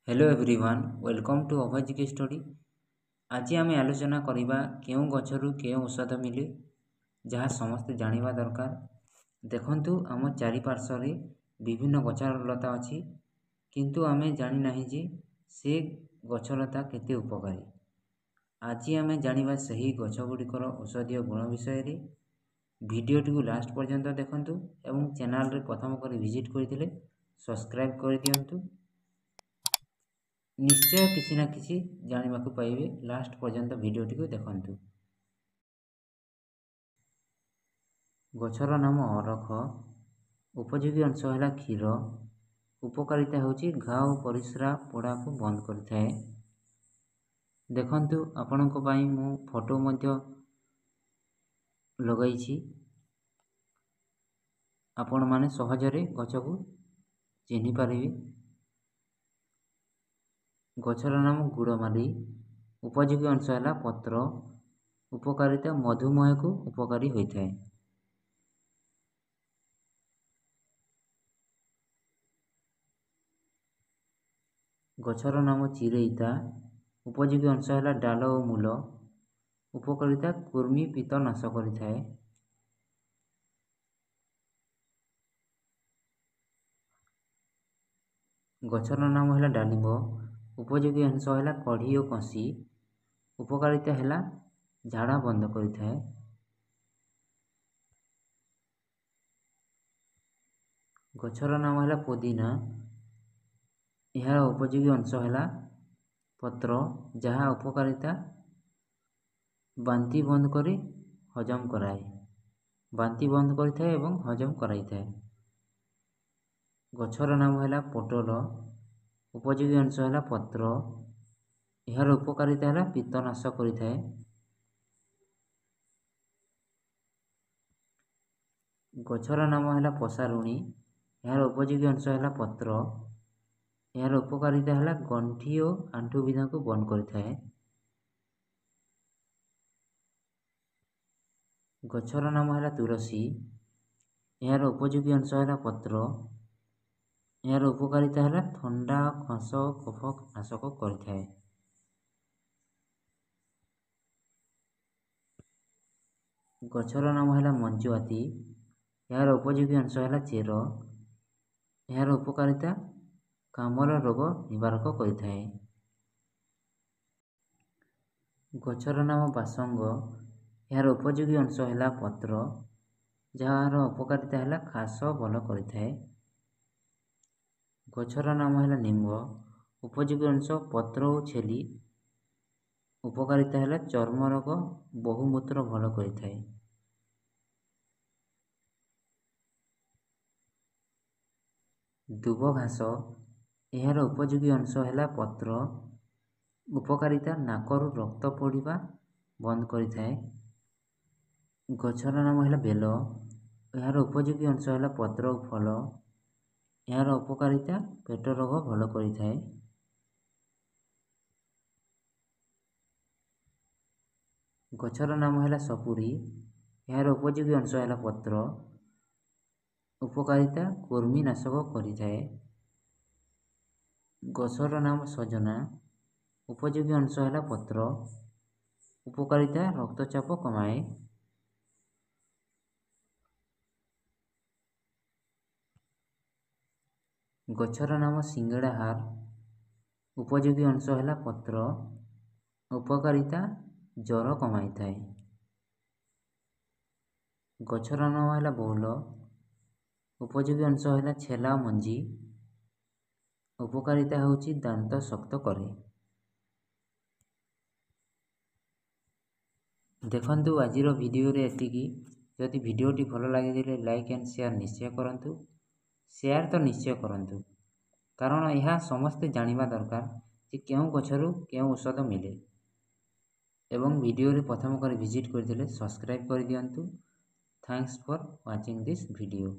Hello everyone welcome to Abhay study. आज आम आलोचना करवा केउं गछरु केउं औषध मिले जहाँ समस्ते जानिबा दरकार। देखंतु आम चारिपार्श्व विभिन्न गछलता अच्छी किंतु आमे जानि नाही जे से गछलता केते उपकारी। आज आमे जानिबा सही गछगुड़िकर औषधीय गुण विषय रे। भिडियोटी को लास्ट पर्यंत देखंतु एवं चैनल रे प्रथम कर विजिट करथिले सब्सक्राइब कर दियंतु। निश्चय किसी ना किसी जानिबा को पाइबे। लास्ट पर्यंत भिडियोटी को देखंतु। गछर नाम अरख। उपयोगी अंश है क्षीर। उपकारिता होची घा और परिस्रा पोड़ा को बंद करता है। देखंतु आपनक पाई मु फोटो मध्य लगाई। आपण माने सहजरे गछ को चिन्हि पारिबे। गछर नाम गुड़माली। उपयोगी अंश है पत्र। उपकारिता मधुमेह को उपकारी होता है। गछर नाम चिरेईता। उपयोगी अंश है डाल और मूल। उपकारिता कुर्मी पित्त नाश करिथाए। गछर नाम है डालिंब। उपयोगी अंश है कढ़ी और कंसी। उपकारिता है झाड़ा बंद करिथाए। गछर नाम है पुदीना। यार उपयोगी अंश है पत्र जहाँ उपकारिता बांती बंद करी हजम कराए। बांती बंद करिथाए एवं हजम कराइथाए। गछर नाम है पोटल। उपयोगी अंश है पत्र। यार उपकारिता है पित्त नाश करिथाए। गछर नाम है पसारुणी। यार उपयोगी अंश है पत्र। यार उपकारिता है गंठी और आंठु विधा को बंद करिथाए। गछर नाम है तुलसी। यार उपयोगी अंश है पत्र। यार उपकारिता है ठंडा खास कफ नाशक करिथाए। गछर नाम है मंजुआती। यार उपयोगी अंश है चेर। यार उपकारिता कामर रोग निवारक करिथाए। गछर नाम बासंग। यार उपयोगी अंश है पत्र जार उपकारिता है खास भल करिथाए। गछर नाम है निम्ब। उपयोगी अंश पत्र और छेली। उपकारिता है चर्म रोग बहुमूत्र भल करिथाए। दुब घास। यार उपयोगी अंश है पत्र। उपकारिता नाकरु रक्त पड़ा बंद करिथाए। गछर नाम है बेल। यार उपयोगी अंश है पत्र और फल। यार उपकारिता पेट रोग भल करिथाए। गछर नाम है सपुरी। यार उपयोगी अंश है पत्र। उपकारिता कुर्मी नाशक करिथाए। गछर नाम सजना। उपयोगी अंश है पत्र। उपकारिता रक्तचाप कमाए। गछर नाम सिंगड़ा हार। उपयोगी अंश है पत्र। उपकारिता ज्वर कमाई थाए। गछर नाम है बौल। उपयोगी अंश है छेला मंजी। उपकारिता होची दांत शक्त करे। देखंतु आजिर वीडियो रे एतिकी। जदि वीडियोटी भल लगे लाइक एंड शेयर निश्चय करंतु। शेयर तो निश्चय करंतु कारण यह समस्ते जानिबा दरकार कि केउं गछरु केउं औषध मिले। एवं वीडियो रे प्रथम कर विजिट करथिले सब्सक्राइब कर दियंतु। Thanks for watching this video.